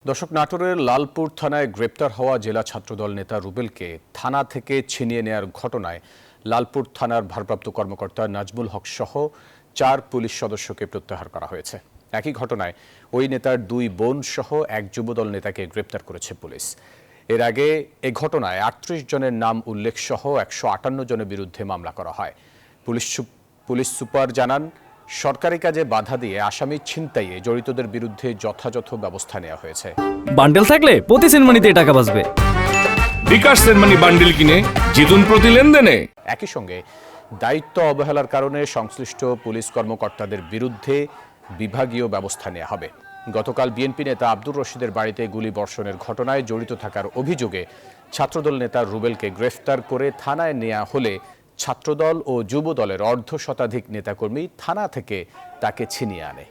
দর্শক, নাটোরের লালপুর থানায় গ্রেপ্তার হওয়া জেলা ছাত্রদল নেতা রুবেলকে থানা থেকে ছিনিয়ে নেয়ার ঘটনায় লালপুর থানার ভারপ্রাপ্ত কর্মকর্তা নাজমুল হক সহ 4 পুলিশ সদস্যকে প্রত্যাহার করা হয়েছে। একই ঘটনায় ওই নেতার 2 বোন সহ এক যুবদল নেতাকে গ্রেপ্তার করেছে পুলিশ। এর আগে এ ঘটনায় 38 জনের নাম উল্লেখ সহ 158 জনের বিরুদ্ধে মামলা করা হয়। পুলিশ সুপার জানান, সরকারি কাজে বাধা দিয়ে আসামি ছিনতাইয়ে জড়িতদের বিরুদ্ধে যথাযথ ব্যবস্থা নেওয়া হয়েছে। বান্ডেল থাকলে প্রতি সেনমানিতে টাকা বাঁচবে। বিকাশ সেনমানি বান্ডেল কিনে জিতুন প্রতি লেনদেনে। একই সঙ্গে দায়িত্ব অবহেলার কারণে সংশ্লিষ্ট পুলিশ কর্মকর্তাদের বিরুদ্ধে বিভাগীয় ব্যবস্থা নেওয়া হবে। গতকাল বিএনপি নেতা আব্দুর রশিদের বাড়িতে গুলি বর্ষণের ঘটনায় জড়িত থাকার অভিযোগে ছাত্রদল নেতা রুবেলকে গ্রেফতার করে থানায় নেওয়া হলে ছাত্রদল ও যুবদলের অর্ধশতাধিক নেতাকর্মী থানা থেকে তাকে ছিনিয়ে আনে।